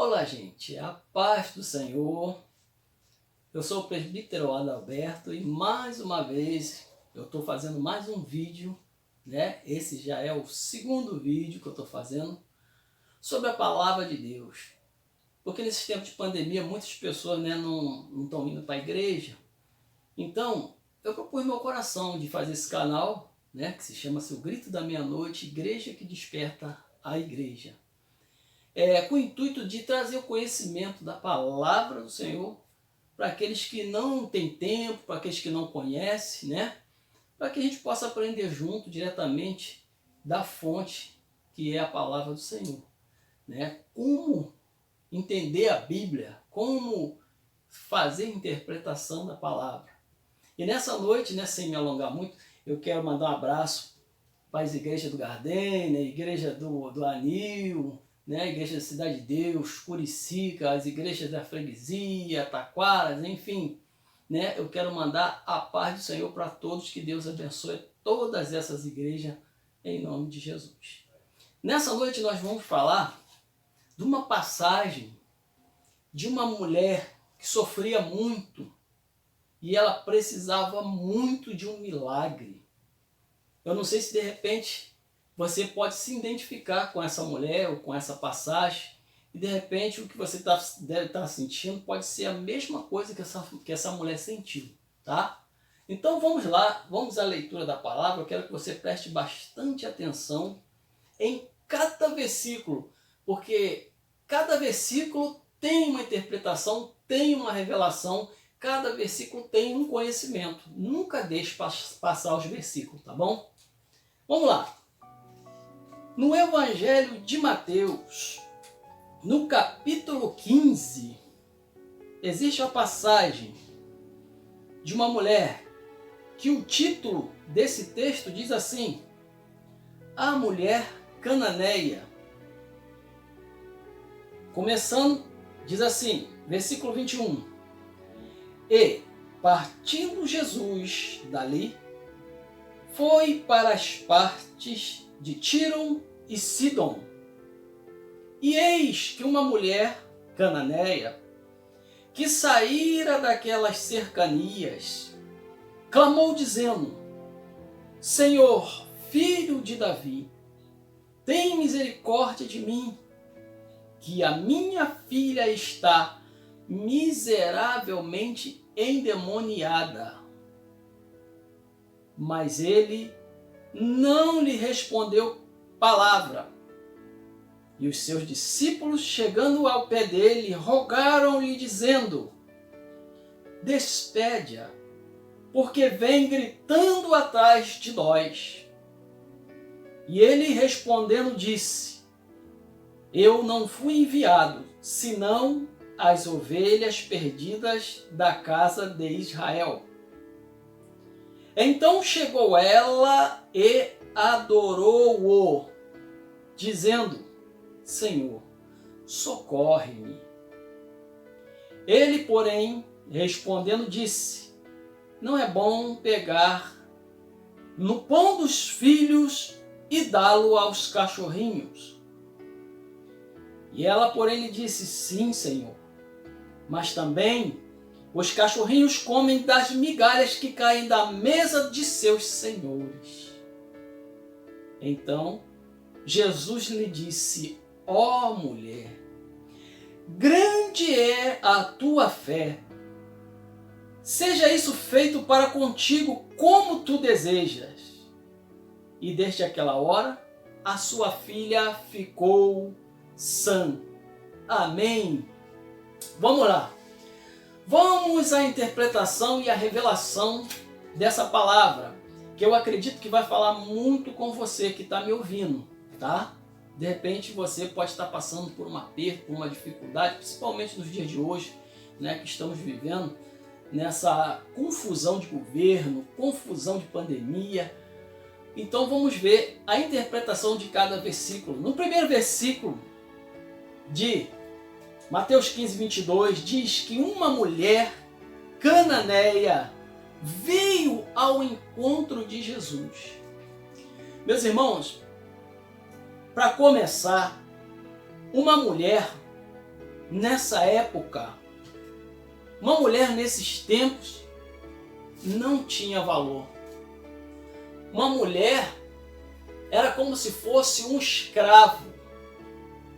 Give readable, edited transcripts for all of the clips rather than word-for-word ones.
Olá, gente, a paz do Senhor. Eu sou o presbítero Adalberto e mais uma vez eu estou fazendo mais um vídeo, né? Esse já é o segundo vídeo que eu estou fazendo sobre a palavra de Deus. Porque nesse tempo de pandemia muitas pessoas, né, não estão indo para a igreja. Então eu propus meu coração de fazer esse canal, né, que se chama O Grito da Meia-Noite, Igreja que Desperta a Igreja. Com o intuito de trazer o conhecimento da palavra do Senhor para aqueles que não têm tempo, para aqueles que não conhecem, né? Para que a gente possa aprender junto, diretamente, da fonte que é a palavra do Senhor, né? Como entender a Bíblia, como fazer interpretação da palavra. E nessa noite, né, sem me alongar muito, eu quero mandar um abraço para as igrejas do Gardênia, a igreja do Anil, né, a igreja da Cidade de Deus, Curicica, as igrejas da Freguesia, Taquaras, enfim, né, eu quero mandar a paz do Senhor para todos, que Deus abençoe todas essas igrejas, em nome de Jesus. Nessa noite nós vamos falar de uma passagem de uma mulher que sofria muito e ela precisava muito de um milagre. Eu não sei se de repente você pode se identificar com essa mulher ou com essa passagem e de repente o que você deve estar sentindo pode ser a mesma coisa que essa mulher sentiu, tá? Então vamos lá, vamos à leitura da palavra. Eu quero que você preste bastante atenção em cada versículo, porque cada versículo tem uma interpretação, tem uma revelação, cada versículo tem um conhecimento. Nunca deixe passar os versículos, tá bom? Vamos lá. No Evangelho de Mateus, no capítulo 15, existe a passagem de uma mulher que o título desse texto diz assim: a mulher cananeia. Começando, diz assim, versículo 21. E, partindo Jesus dali, foi para as partes de Tiro e Sidom. E eis que uma mulher cananeia, que saíra daquelas cercanias, clamou dizendo: Senhor, filho de Davi, tem misericórdia de mim, que a minha filha está miseravelmente endemoniada. Mas ele não lhe respondeu palavra. E os seus discípulos, chegando ao pé dele, rogaram-lhe, dizendo: despede-a, porque vem gritando atrás de nós. E ele respondendo disse: eu não fui enviado, senão as ovelhas perdidas da casa de Israel. Então chegou ela e adorou-o, dizendo: Senhor, socorre-me. Ele, porém, respondendo, disse: não é bom pegar no pão dos filhos e dá-lo aos cachorrinhos. E ela, porém, lhe disse: sim, Senhor, mas também os cachorrinhos comem das migalhas que caem da mesa de seus senhores. Então Jesus lhe disse: ó mulher, grande é a tua fé. Seja isso feito para contigo como tu desejas. E desde aquela hora a sua filha ficou sã. Amém. Vamos lá. Vamos à interpretação e à revelação dessa palavra, que eu acredito que vai falar muito com você que está me ouvindo, tá? De repente você pode estar passando por um aperto, por uma dificuldade, principalmente nos dias de hoje, né, que estamos vivendo nessa confusão de governo, confusão de pandemia. Então vamos ver a interpretação de cada versículo. No primeiro versículo de Mateus 15, 22, diz que uma mulher cananeia veio ao encontro de Jesus. Meus irmãos, para começar, uma mulher nessa época, uma mulher nesses tempos não tinha valor. Uma mulher era como se fosse um escravo,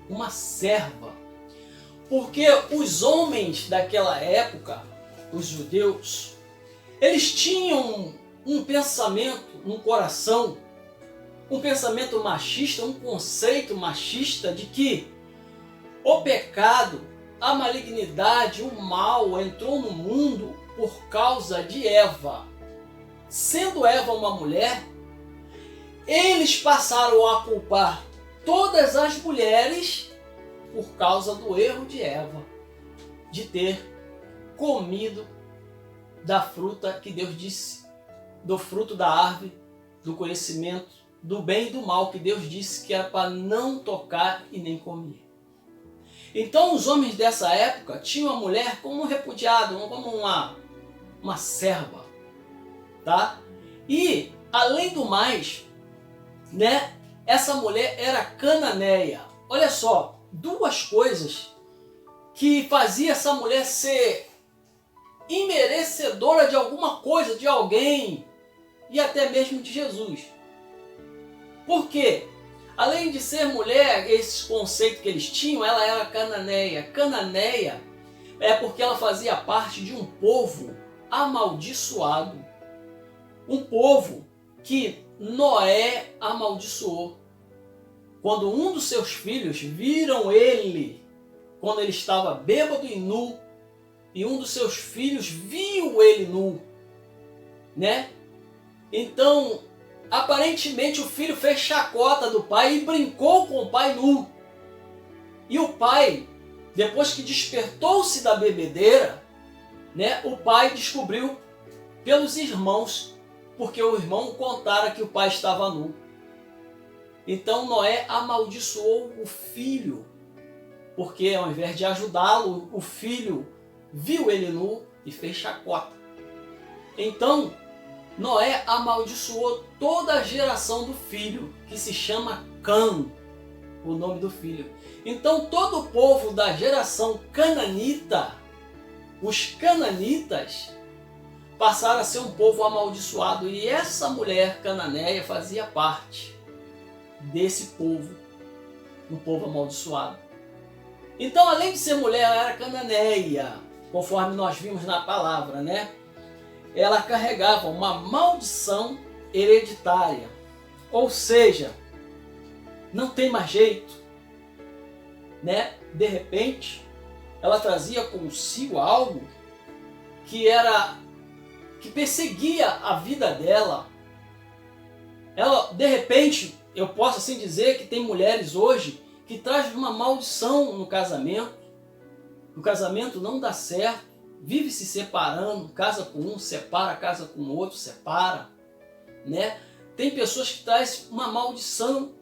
uma serva. Porque os homens daquela época, os judeus, eles tinham um pensamento no coração, um pensamento machista, um conceito machista de que o pecado, a malignidade, o mal entrou no mundo por causa de Eva. Sendo Eva uma mulher, eles passaram a culpar todas as mulheres por causa do erro de Eva, de ter comido da fruta que Deus disse, do fruto da árvore, do conhecimento do bem e do mal, que Deus disse que era para não tocar e nem comer. Então os homens dessa época tinham a mulher como um repudiado, como uma serva, tá? E, além do mais, né, essa mulher era cananeia. Olha só, duas coisas que fazia essa mulher ser imerecedora de alguma coisa, de alguém, e até mesmo de Jesus. Por quê? Além de ser mulher, esse conceito que eles tinham, ela era cananeia. Cananeia é porque ela fazia parte de um povo amaldiçoado. Um povo que Noé amaldiçoou. Quando um dos seus filhos viram ele, quando ele estava bêbado e nu, e um dos seus filhos viu ele nu, né? Então, aparentemente o filho fez chacota do pai e brincou com o pai nu. E o pai, depois que despertou-se da bebedeira, né, o pai descobriu pelos irmãos, porque o irmão contara que o pai estava nu. Então Noé amaldiçoou o filho, porque ao invés de ajudá-lo, o filho viu ele nu e fez chacota. Então Noé amaldiçoou toda a geração do filho, que se chama Cã, o nome do filho. Então todo o povo da geração cananita, os cananitas, passaram a ser um povo amaldiçoado. E essa mulher cananeia fazia parte desse povo, um povo amaldiçoado. Então, além de ser mulher, ela era cananeia, conforme nós vimos na palavra, né? Ela carregava uma maldição hereditária. Ou seja, não tem mais jeito, né? De repente, ela trazia consigo algo que perseguia a vida dela. Ela, de repente, eu posso assim dizer que tem mulheres hoje que trazem uma maldição no casamento. O casamento não dá certo, vive se separando, casa com um, separa, casa com o outro, separa, né? Tem pessoas que trazem uma maldição,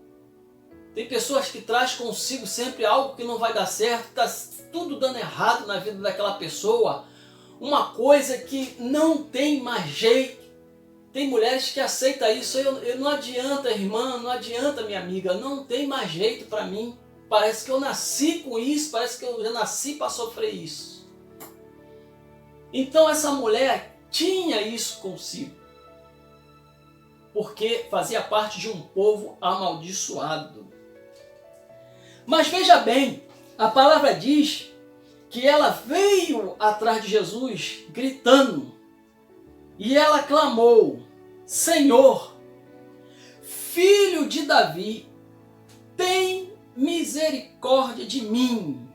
tem pessoas que trazem consigo sempre algo que não vai dar certo, está tudo dando errado na vida daquela pessoa, uma coisa que não tem mais jeito. Tem mulheres que aceitam isso. Eu não adianta, irmã, não adianta, minha amiga, não tem mais jeito para mim. Parece que eu nasci com isso, parece que eu já nasci para sofrer isso. Então essa mulher tinha isso consigo, porque fazia parte de um povo amaldiçoado. Mas veja bem, a palavra diz que ela veio atrás de Jesus gritando, e ela clamou: Senhor, filho de Davi, tem misericórdia de mim,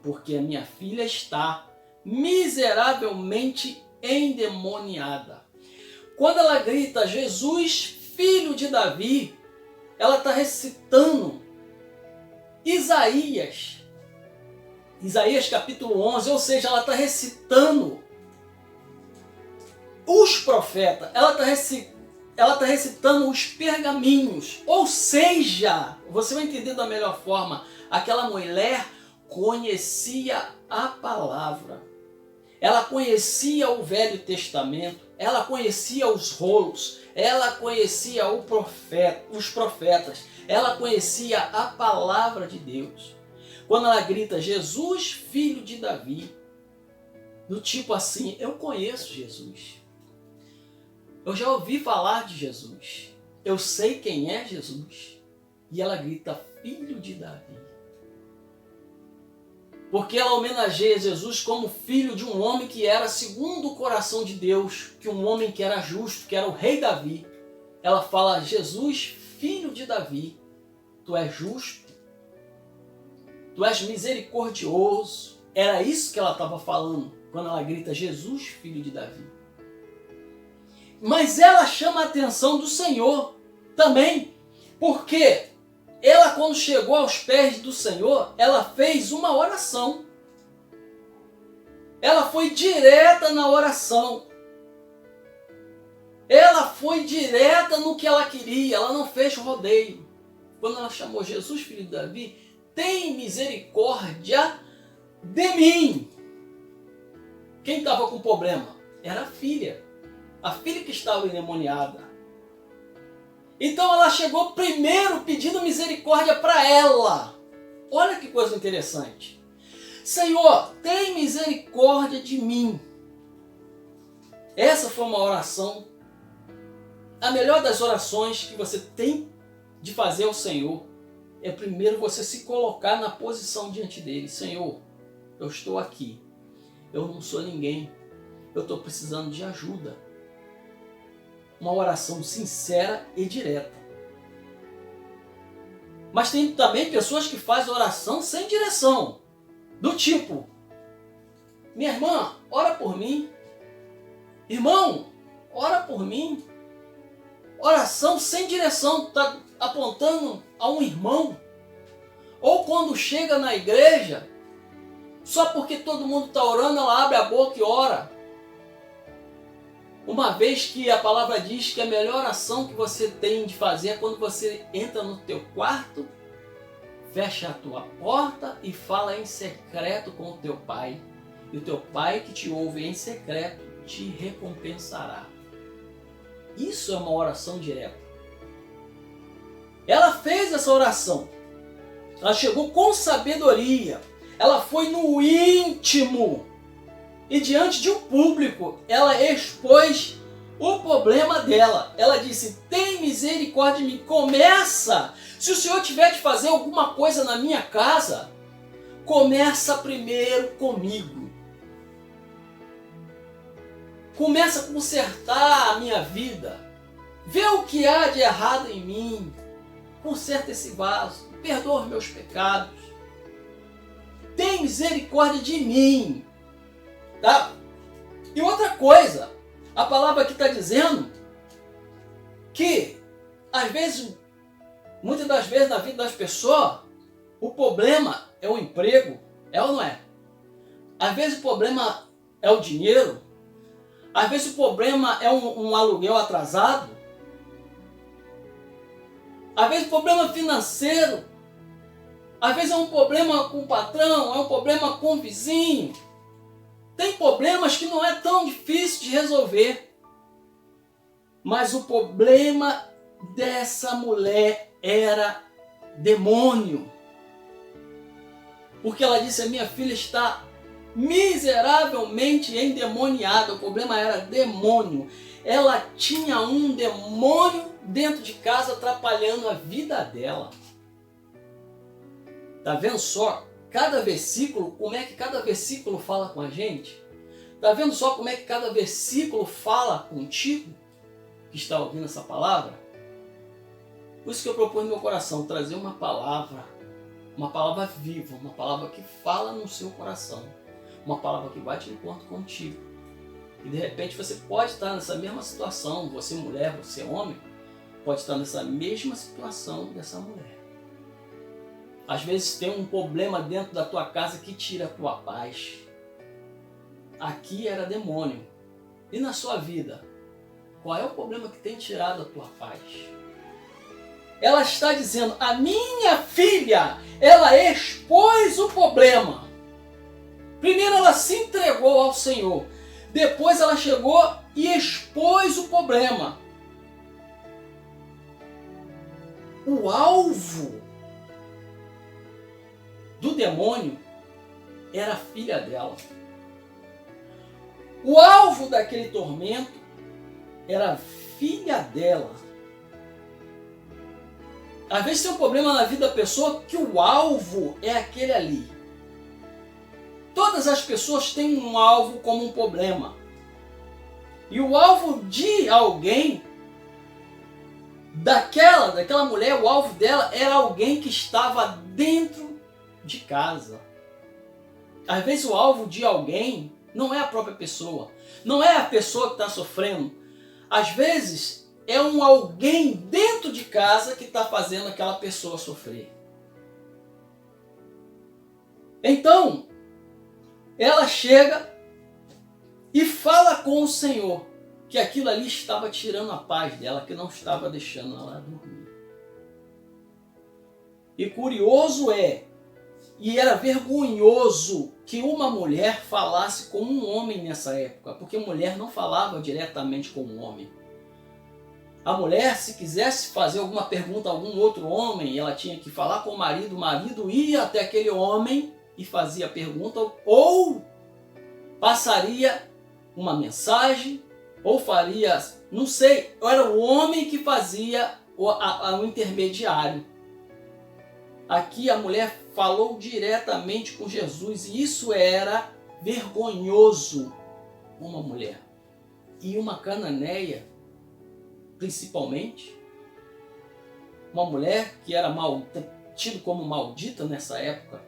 porque a minha filha está miseravelmente endemoniada. Quando ela grita Jesus, filho de Davi, ela está recitando Isaías capítulo 11, ou seja, ela está recitando os profetas, ela está recitando os pergaminhos, ou seja, você vai entender da melhor forma, aquela mulher conhecia a palavra, ela conhecia o Velho Testamento, ela conhecia os rolos, ela conhecia os profetas, ela conhecia a palavra de Deus. Quando ela grita, Jesus, filho de Davi. Do tipo assim, eu conheço Jesus. Eu já ouvi falar de Jesus. Eu sei quem é Jesus. E ela grita, filho de Davi. Porque ela homenageia Jesus como filho de um homem que era segundo o coração de Deus, que um homem que era justo, que era o rei Davi. Ela fala, Jesus, filho de Davi, tu és justo, tu és misericordioso. Era isso que ela estava falando quando ela grita, Jesus, filho de Davi. Mas ela chama a atenção do Senhor também, porque ela, quando chegou aos pés do Senhor, ela fez uma oração. Ela foi direta na oração. Ela foi direta no que ela queria, ela não fez rodeio. Quando ela chamou Jesus, filho de Davi, tem misericórdia de mim. Quem estava com problema? Era a filha que estava endemoniada. Então ela chegou primeiro pedindo misericórdia para ela. Olha que coisa interessante. Senhor, tem misericórdia de mim. Essa foi uma oração, a melhor das orações que você tem de fazer ao Senhor. É primeiro você se colocar na posição diante dele. Senhor, eu estou aqui. Eu não sou ninguém. Eu estou precisando de ajuda. Uma oração sincera e direta. Mas tem também pessoas que fazem oração sem direção. Do tipo, minha irmã, ora por mim. Irmão, ora por mim. Oração sem direção, está apontando a um irmão. Ou quando chega na igreja, só porque todo mundo está orando, ela abre a boca e ora. Uma vez que a palavra diz que a melhor oração que você tem de fazer é quando você entra no teu quarto, fecha a tua porta e fala em secreto com o teu pai. E o teu pai que te ouve em secreto te recompensará. Isso é uma oração direta. Ela fez essa oração. Ela chegou com sabedoria. Ela foi no íntimo. E diante de um público, ela expôs o problema dela. Ela disse, tem misericórdia de mim. Começa. Se o Senhor tiver de fazer alguma coisa na minha casa, começa primeiro comigo. Começa a consertar a minha vida. Vê o que há de errado em mim. Conserta esse vaso. Perdoa os meus pecados. Tem misericórdia de mim. Tá? E outra coisa, a palavra aqui está dizendo que, às vezes, muitas das vezes na vida das pessoas, o problema é o emprego, é ou não é? Às vezes o problema é o dinheiro, às vezes o problema é um aluguel atrasado, às vezes o problema é financeiro, às vezes é um problema com o patrão, é um problema com o vizinho. Tem problemas que não é tão difícil de resolver. Mas o problema dessa mulher era demônio. Porque ela disse, a minha filha está miseravelmente endemoniada. O problema era demônio. Ela tinha um demônio dentro de casa atrapalhando a vida dela. Tá vendo só? Cada versículo, como é que cada versículo fala com a gente? Está vendo só como é que cada versículo fala contigo, que está ouvindo essa palavra? Por isso que eu proponho no meu coração, trazer uma palavra viva, uma palavra que fala no seu coração, uma palavra que vai de encontro contigo. E de repente você pode estar nessa mesma situação, você mulher, você homem, pode estar nessa mesma situação dessa mulher. Às vezes tem um problema dentro da tua casa que tira a tua paz. Aqui era demônio. E na sua vida? Qual é o problema que tem tirado a tua paz? Ela está dizendo, a minha filha, ela expôs o problema. Primeiro ela se entregou ao Senhor. Depois ela chegou e expôs o problema. O alvo do demônio era a filha dela. O alvo daquele tormento era a filha dela. Às vezes tem um problema na vida da pessoa que o alvo é aquele ali. Todas as pessoas têm um alvo como um problema. E o alvo de alguém, daquela mulher, o alvo dela era alguém que estava dentro de casa. Às vezes o alvo de alguém não é a própria pessoa. Não é a pessoa que está sofrendo. Às vezes é um alguém dentro de casa que está fazendo aquela pessoa sofrer. Então, ela chega e fala com o Senhor que aquilo ali estava tirando a paz dela, que não estava deixando ela dormir. E curioso e era vergonhoso que uma mulher falasse com um homem nessa época, porque mulher não falava diretamente com um homem. A mulher, se quisesse fazer alguma pergunta a algum outro homem, ela tinha que falar com o marido ia até aquele homem e fazia a pergunta, ou passaria uma mensagem, ou faria, não sei, era o homem que fazia o intermediário. Aqui a mulher falou diretamente com Jesus e isso era vergonhoso. Uma mulher e uma cananeia, principalmente, uma mulher que era tida como maldita nessa época.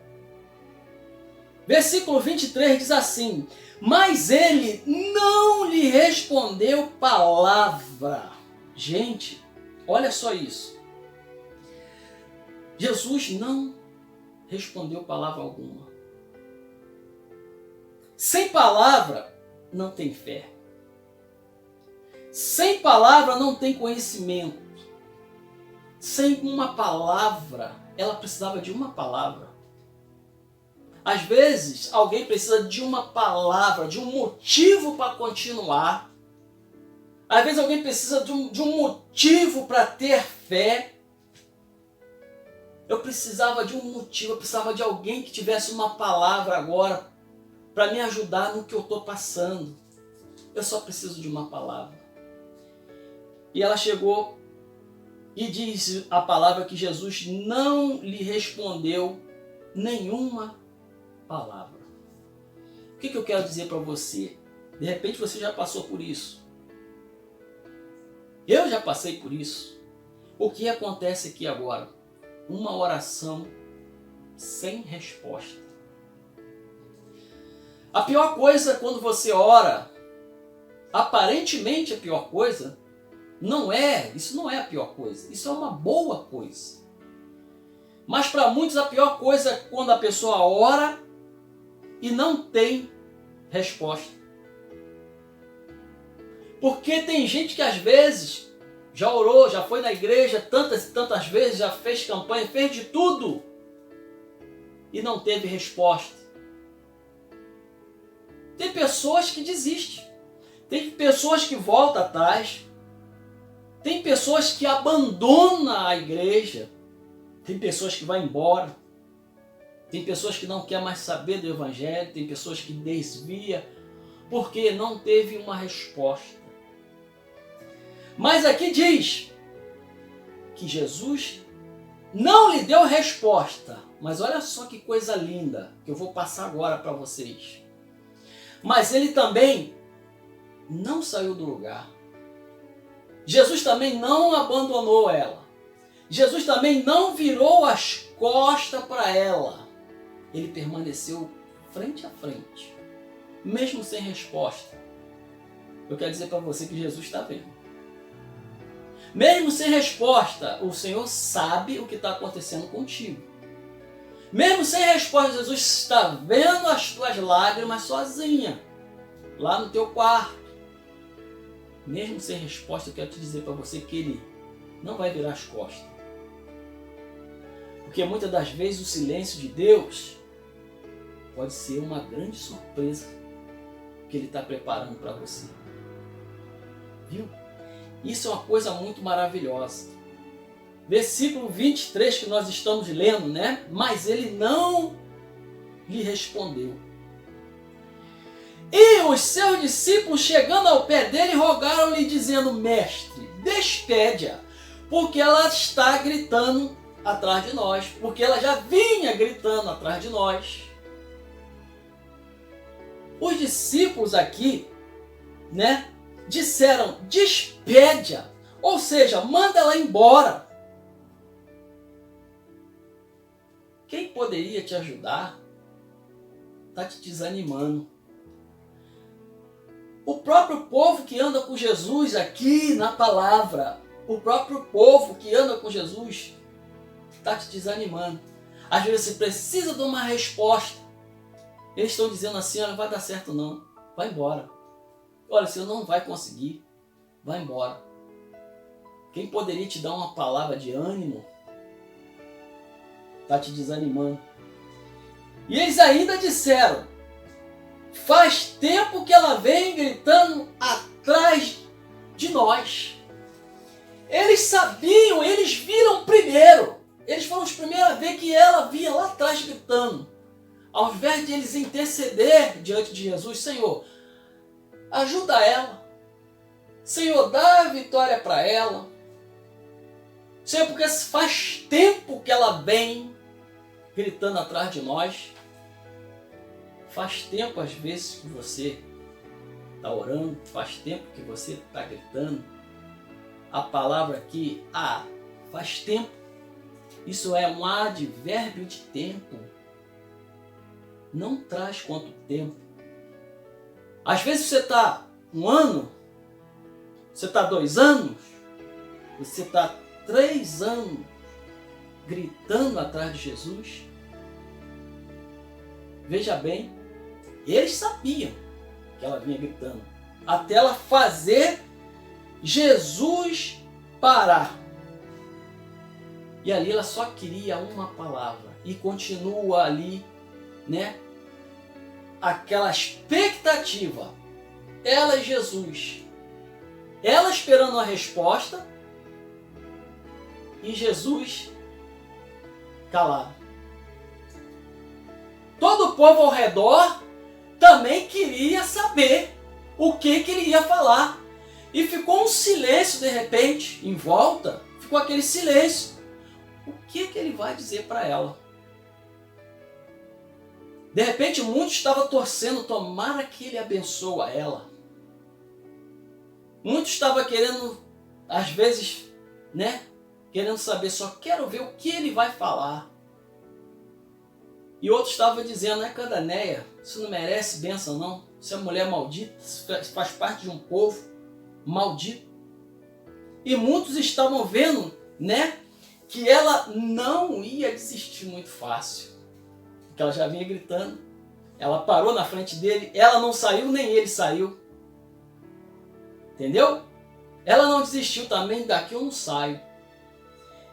Versículo 23 diz assim: mas ele não lhe respondeu palavra. Gente, olha só isso. Jesus não respondeu palavra alguma. Sem palavra não tem fé. Sem palavra não tem conhecimento. Sem uma palavra, ela precisava de uma palavra. Às vezes, alguém precisa de uma palavra, de um motivo para continuar. Às vezes, alguém precisa de um motivo para ter fé. Eu precisava de um motivo, eu precisava de alguém que tivesse uma palavra agora para me ajudar no que eu estou passando. Eu só preciso de uma palavra. E ela chegou e disse a palavra que Jesus não lhe respondeu nenhuma palavra. O que eu quero dizer para você? De repente você já passou por isso. Eu já passei por isso. O que acontece aqui agora? Uma oração sem resposta. A pior coisa quando você ora, aparentemente a pior coisa, isso não é a pior coisa, isso é uma boa coisa. Mas para muitos a pior coisa é quando a pessoa ora e não tem resposta. Porque tem gente que às vezes já orou, já foi na igreja tantas e tantas vezes, já fez campanha, fez de tudo e não teve resposta. Tem pessoas que desistem, tem pessoas que voltam atrás, tem pessoas que abandonam a igreja, tem pessoas que vão embora, tem pessoas que não querem mais saber do evangelho, tem pessoas que desviam, porque não teve uma resposta. Mas aqui diz que Jesus não lhe deu resposta. Mas olha só que coisa linda que eu vou passar agora para vocês. Mas ele também não saiu do lugar. Jesus também não abandonou ela. Jesus também não virou as costas para ela. Ele permaneceu frente a frente, mesmo sem resposta. Eu quero dizer para você que Jesus está vendo. Mesmo sem resposta, o Senhor sabe o que está acontecendo contigo. Mesmo sem resposta, Jesus está vendo as tuas lágrimas sozinha, lá no teu quarto. Mesmo sem resposta, eu quero te dizer para você que Ele não vai virar as costas. Porque muitas das vezes o silêncio de Deus pode ser uma grande surpresa que Ele está preparando para você. Viu? Isso é uma coisa muito maravilhosa. Versículo 23 que nós estamos lendo, né? Mas ele não lhe respondeu. E os seus discípulos, chegando ao pé dele, rogaram-lhe, dizendo: Mestre, despede-a, porque ela está gritando atrás de nós, porque ela já vinha gritando atrás de nós. Os discípulos aqui, né, disseram: despede-a, ou seja, manda ela embora. Quem poderia te ajudar está te desanimando. O próprio povo que anda com Jesus aqui na palavra, o próprio povo que anda com Jesus está te desanimando. Às vezes você precisa de uma resposta. Eles estão dizendo assim: olha, não vai dar certo não, vai embora. Olha, você não vai conseguir, vai embora. Quem poderia te dar uma palavra de ânimo está te desanimando. E eles ainda disseram: faz tempo que ela vem gritando atrás de nós. Eles sabiam, eles viram primeiro. Eles foram os primeiros a ver que ela vinha lá atrás gritando. Ao invés de eles interceder diante de Jesus: Senhor, ajuda ela. Senhor, dá a vitória para ela. Senhor, porque faz tempo que ela vem gritando atrás de nós. Faz tempo, às vezes, que você está orando, faz tempo que você está gritando. A palavra aqui, faz tempo, isso é um advérbio de tempo. Não traz quanto tempo. Às vezes você está 1 ano, você está 2 anos, você está 3 anos gritando atrás de Jesus. Veja bem, eles sabiam que ela vinha gritando, até ela fazer Jesus parar. E ali ela só queria uma palavra. E continua ali, né? Aquela expectativa. Ela e Jesus. Ela esperando a resposta. E Jesus calado. Todo o povo ao redor também queria saber o que ele ia falar. E ficou um silêncio de repente, em volta, ficou aquele silêncio. O que ele vai dizer para ela? De repente, muitos estavam torcendo, tomara que ele abençoe ela. Muitos estavam querendo, às vezes, né, querendo saber, só quero ver o que ele vai falar. E outros estavam dizendo: é Cananeia, isso não merece bênção não, isso é mulher maldita, faz parte de um povo maldito. E muitos estavam vendo, né, que ela não ia desistir muito fácil, porque ela já vinha gritando. Ela parou na frente dele, ela não saiu, nem ele saiu. Entendeu? Ela não desistiu também, daqui eu não saio.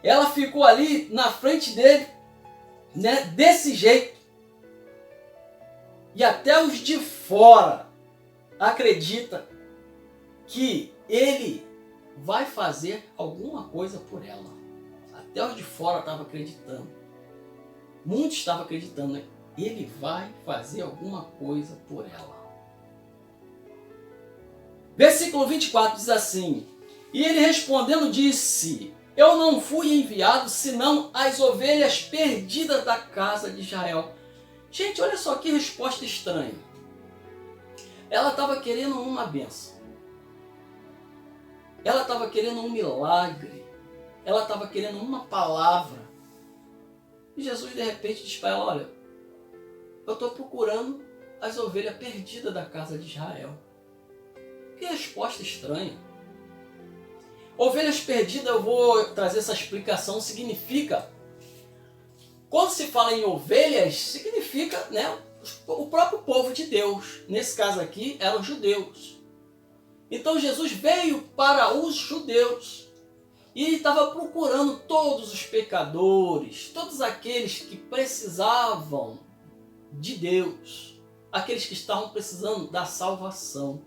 Ela ficou ali na frente dele, né, desse jeito. E até os de fora acreditam que ele vai fazer alguma coisa por ela. Até os de fora estavam acreditando. Muitos estavam acreditando, né? Ele vai fazer alguma coisa por ela. Versículo 24 diz assim: e ele respondendo disse: eu não fui enviado senão as ovelhas perdidas da casa de Israel. Gente, olha só que resposta estranha. Ela estava querendo uma bênção. Ela estava querendo um milagre. Ela estava querendo uma palavra. E Jesus de repente diz para ela: olha, eu estou procurando as ovelhas perdidas da casa de Israel. Que resposta estranha. Ovelhas perdidas, eu vou trazer essa explicação, significa, quando se fala em ovelhas, significa, né, o próprio povo de Deus. Nesse caso aqui, eram os judeus. Então Jesus veio para os judeus. E ele estava procurando todos os pecadores, todos aqueles que precisavam de Deus, aqueles que estavam precisando da salvação.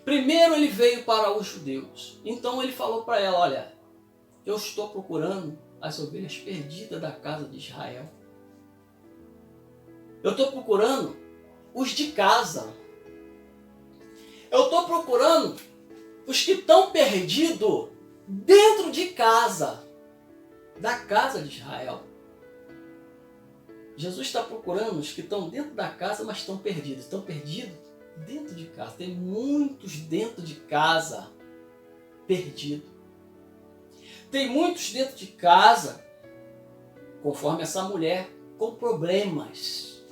Primeiro ele veio para os judeus. Então ele falou para ela: olha, eu estou procurando as ovelhas perdidas da casa de Israel. Eu estou procurando os de casa. Eu estou procurando os que estão perdidos dentro de casa, da casa de Israel. Jesus está procurando os que estão dentro da casa, mas estão perdidos. Estão perdidos dentro de casa. Tem muitos dentro de casa perdidos. Tem muitos dentro de casa, conforme essa mulher, com problemas.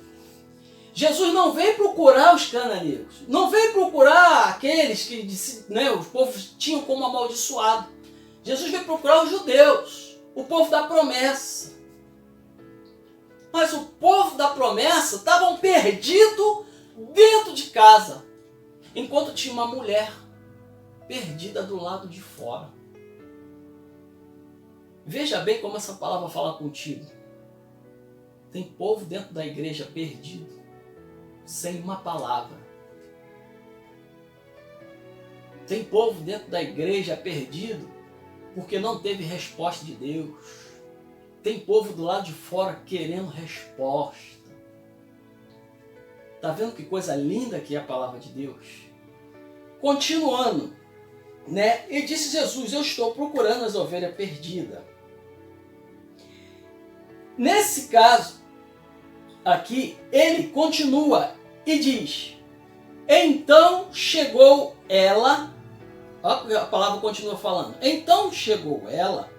Jesus não veio procurar os cananeus, não veio procurar aqueles que os povos tinham como amaldiçoado. Jesus veio procurar os judeus, o povo da promessa. Mas o povo da promessa estavam perdido dentro de casa, enquanto tinha uma mulher perdida do lado de fora. Veja bem como essa palavra fala contigo. Tem povo dentro da igreja perdido, sem uma palavra. Tem povo dentro da igreja perdido porque não teve resposta de Deus. Tem povo do lado de fora querendo resposta. Está vendo que coisa linda que é a palavra de Deus? Continuando, né? E disse Jesus: eu estou procurando as ovelhas perdidas. Nesse caso aqui, ele continua e diz: então chegou ela. Olha, a palavra continua falando. Então chegou ela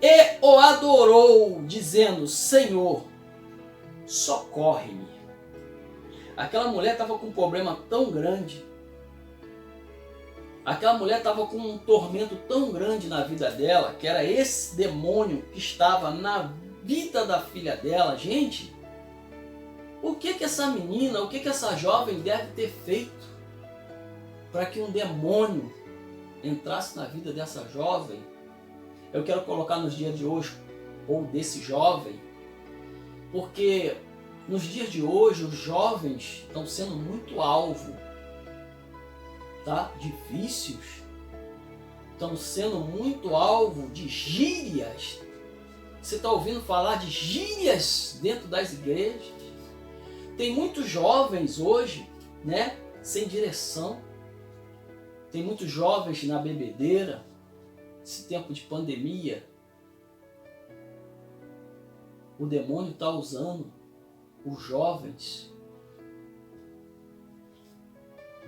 e o adorou, dizendo: Senhor, socorre-me. Aquela mulher estava com um problema tão grande. Aquela mulher estava com um tormento tão grande na vida dela, que era esse demônio que estava na vida da filha dela. Gente, o que essa menina, o que essa jovem deve ter feito para que um demônio entrasse na vida dessa jovem? Eu quero colocar nos dias de hoje, ou desse jovem, porque nos dias de hoje os jovens estão sendo muito alvo, tá? De vícios, estão sendo muito alvo de gírias. Você está ouvindo falar de gírias dentro das igrejas? Tem muitos jovens hoje, né, sem direção. Tem muitos jovens na bebedeira. Esse tempo de pandemia, o demônio está usando os jovens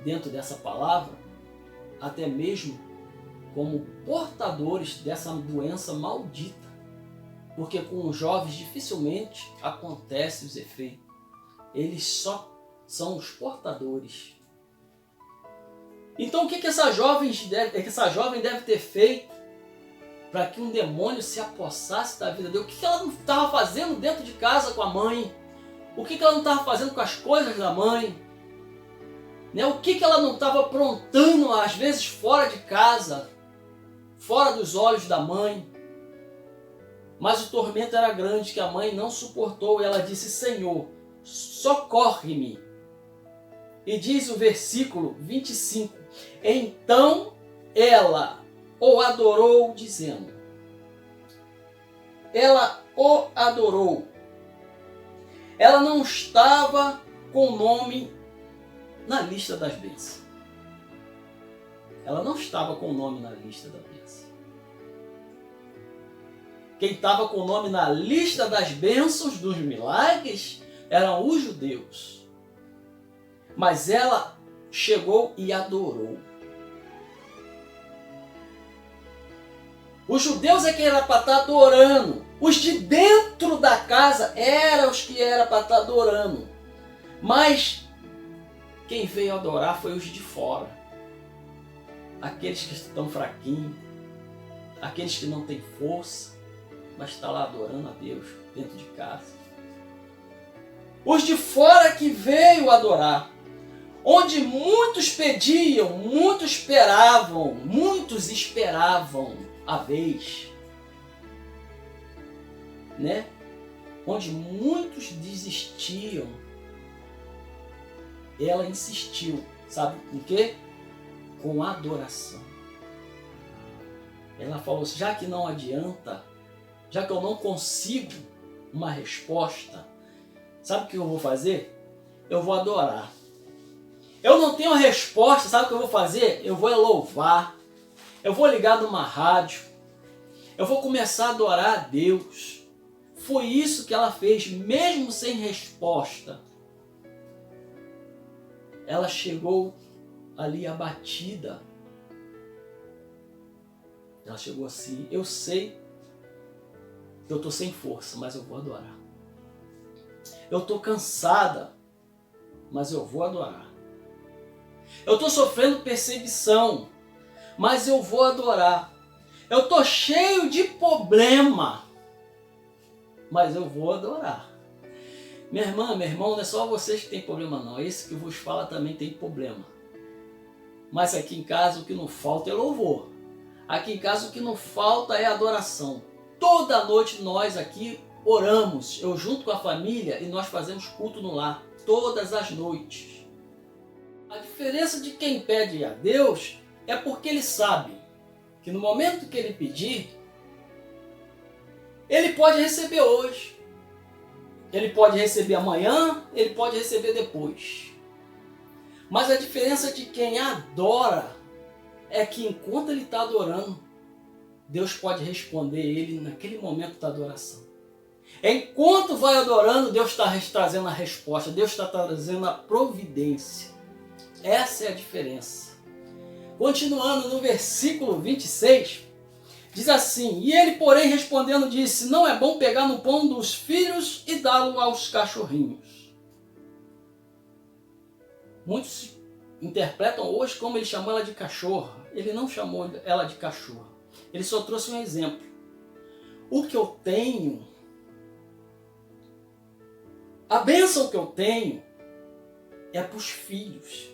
dentro dessa palavra, até mesmo como portadores dessa doença maldita. Porque com os jovens dificilmente acontece os efeitos. Eles só são os portadores. Então o que essa jovem deve ter feito para que um demônio se apossasse da vida dele? O que ela não estava fazendo dentro de casa com a mãe? O que ela não estava fazendo com as coisas da mãe? Né? O que ela não estava aprontando, às vezes, fora de casa, fora dos olhos da mãe? Mas o tormento era grande, que a mãe não suportou, e ela disse: Senhor, socorre-me. E diz o versículo 25: então ela o adorou, dizendo, ela o adorou. Ela não estava com o nome na lista das bênçãos. Ela não estava com o nome na lista da bênção. Quem estava com o nome na lista das bênçãos, dos milagres, eram os judeus. Mas ela chegou e adorou. Os judeus é que era para estar adorando. Os de dentro da casa eram os que era para estar adorando. Mas quem veio adorar foi os de fora. Aqueles que estão fraquinhos. Aqueles que não têm força. Mas está lá adorando a Deus dentro de casa. Os de fora que veio adorar. Onde muitos pediam, muitos esperavam a vez, né? Onde muitos desistiam, ela insistiu, sabe com quê? Com adoração. Ela falou assim: já que não adianta, já que eu não consigo uma resposta, sabe o que eu vou fazer? Eu vou adorar. Eu não tenho resposta, sabe o que eu vou fazer? Eu vou louvar. Eu vou ligar numa rádio. Eu vou começar a adorar a Deus. Foi isso que ela fez, mesmo sem resposta. Ela chegou ali abatida. Ela chegou assim, eu sei que eu estou sem força, mas eu vou adorar. Eu estou cansada, mas eu vou adorar. Eu estou sofrendo perseguição, mas eu vou adorar. Eu estou cheio de problema, mas eu vou adorar. Minha irmã, meu irmão, não é só vocês que tem problema não. Esse que vos fala também tem problema. Mas aqui em casa o que não falta é louvor. Aqui em casa o que não falta é adoração. Toda noite nós aqui oramos. Eu junto com a família e nós fazemos culto no lar. Todas as noites. A diferença de quem pede a Deus é porque ele sabe que no momento que ele pedir, ele pode receber hoje. Ele pode receber amanhã, ele pode receber depois. Mas a diferença de quem adora é que enquanto ele está adorando, Deus pode responder ele naquele momento da adoração. Enquanto vai adorando, Deus está trazendo a resposta, Deus está trazendo a providência. Essa é a diferença. Continuando no versículo 26, diz assim: E ele, porém, respondendo, disse: Não é bom pegar no pão dos filhos e dá-lo aos cachorrinhos. Muitos interpretam hoje como ele chamou ela de cachorra. Ele não chamou ela de cachorra. Ele só trouxe um exemplo. O que eu tenho, a bênção que eu tenho é para os filhos.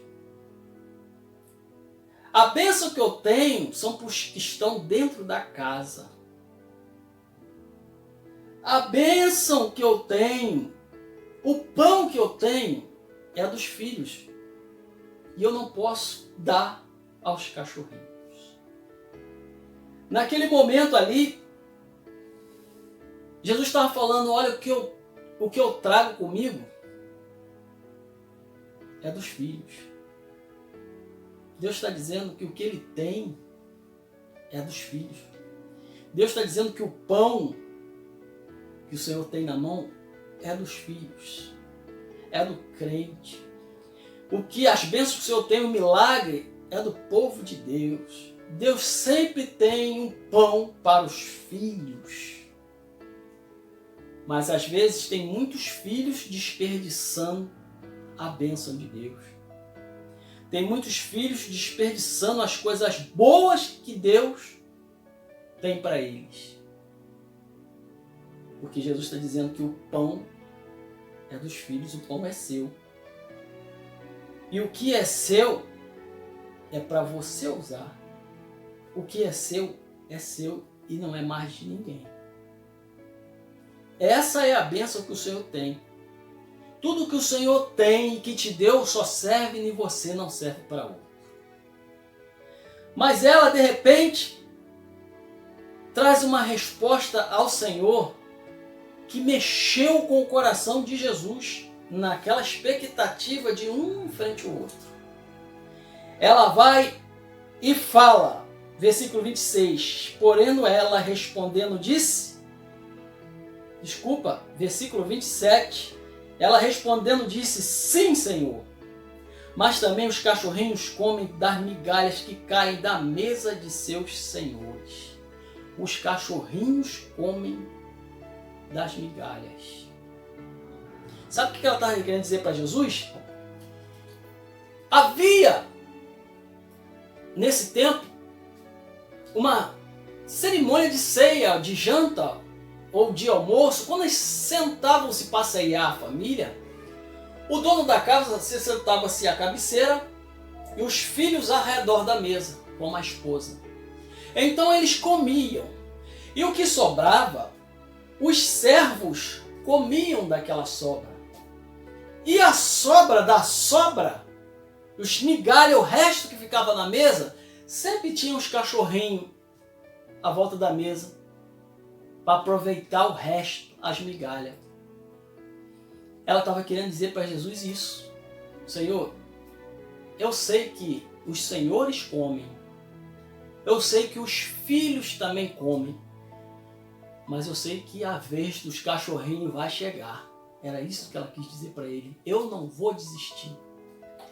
A bênção que eu tenho são para os que estão dentro da casa. A bênção que eu tenho, o pão que eu tenho é dos filhos. E eu não posso dar aos cachorrinhos. Naquele momento ali, Jesus estava falando, olha, o que eu trago comigo é dos filhos. Deus está dizendo que o que ele tem é dos filhos. Deus está dizendo que o pão que o Senhor tem na mão é dos filhos. É do crente. O que as bênçãos que o Senhor tem, o milagre, é do povo de Deus. Deus sempre tem um pão para os filhos. Mas às vezes tem muitos filhos desperdiçando a bênção de Deus. Tem muitos filhos desperdiçando as coisas boas que Deus tem para eles. Porque Jesus está dizendo que o pão é dos filhos, o pão é seu. E o que é seu é para você usar. O que é seu e não é mais de ninguém. Essa é a bênção que o Senhor tem. Tudo que o Senhor tem e que te deu só serve em você, não serve para outro. Mas ela, de repente, traz uma resposta ao Senhor que mexeu com o coração de Jesus naquela expectativa de um em frente ao outro. Ela vai e fala, versículo 26, porém ela respondendo versículo 27, ela respondendo disse, sim, Senhor, mas também os cachorrinhos comem das migalhas que caem da mesa de seus senhores. Os cachorrinhos comem das migalhas. Sabe o que ela estava querendo dizer para Jesus? Havia, nesse tempo, uma cerimônia de ceia, de janta ou de almoço. Quando eles sentavam-se para ceiar a família, o dono da casa se sentava-se à cabeceira e os filhos ao redor da mesa, com a esposa. Então eles comiam. E o que sobrava, os servos comiam daquela sobra. E a sobra da sobra, os migalhas, o resto que ficava na mesa, sempre tinha os cachorrinhos à volta da mesa para aproveitar o resto, as migalhas. ela estava querendo dizer para Jesus isso. Senhor, eu sei que os senhores comem, eu sei que os filhos também comem, mas eu sei que a vez dos cachorrinhos vai chegar. Era isso que ela quis dizer para ele. Eu não vou desistir.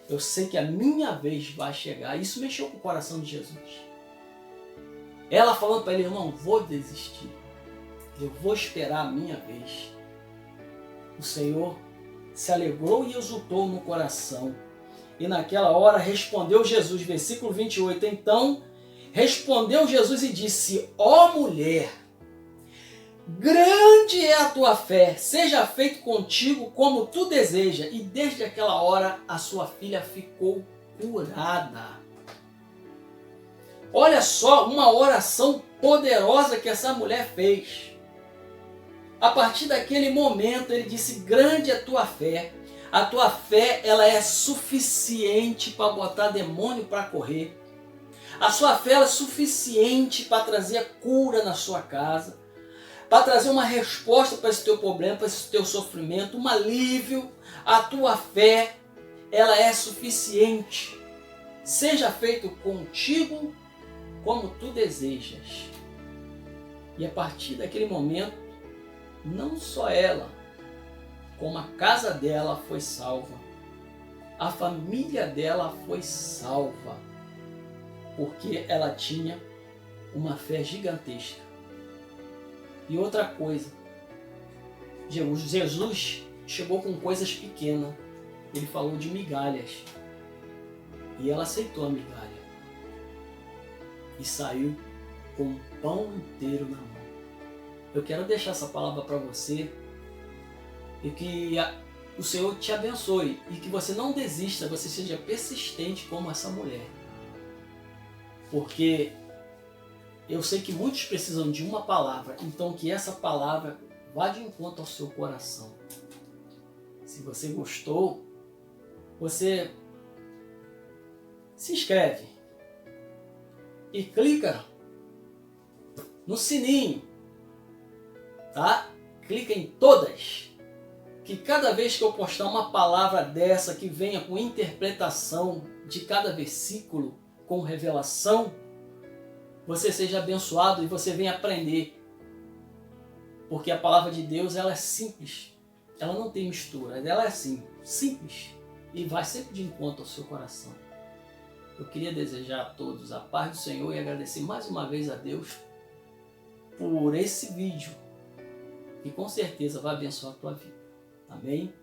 Eu sei que a minha vez vai chegar. Isso mexeu com o coração de Jesus. Ela falando para ele, eu não vou desistir. Eu vou esperar a minha vez. O Senhor se alegrou e exultou no coração. E naquela hora respondeu Jesus, versículo 28. Então respondeu Jesus e disse, ó mulher, grande é a tua fé, seja feito contigo como tu deseja. E desde aquela hora a sua filha ficou curada. Olha só uma oração poderosa que essa mulher fez. A partir daquele momento ele disse, grande é a tua fé. A tua fé ela é suficiente para botar demônio para correr. A sua fé ela é suficiente para trazer a cura na sua casa, para trazer uma resposta para esse teu problema, para esse teu sofrimento, um alívio. A tua fé ela é suficiente. Seja feito contigo como tu desejas. E a partir daquele momento, não só ela, como a casa dela foi salva, a família dela foi salva, porque ela tinha uma fé gigantesca. E outra coisa, Jesus chegou com coisas pequenas, ele falou de migalhas, e ela aceitou a migalha, e saiu com um pão inteiro na mão. Eu quero deixar essa palavra para você, e que o Senhor te abençoe, e que você não desista, você seja persistente como essa mulher. Porque eu sei que muitos precisam de uma palavra, então que essa palavra vá de encontro ao seu coração. Se você gostou, você se inscreve e clica no sininho, tá? Clica em todas, que cada vez que eu postar uma palavra dessa que venha com interpretação de cada versículo, com revelação, você seja abençoado e você venha aprender. Porque a palavra de Deus ela é simples, ela não tem mistura, ela é assim, simples e vai sempre de encontro ao seu coração. Eu queria desejar a todos a paz do Senhor e agradecer mais uma vez a Deus por esse vídeo, que com certeza vai abençoar a tua vida. Amém?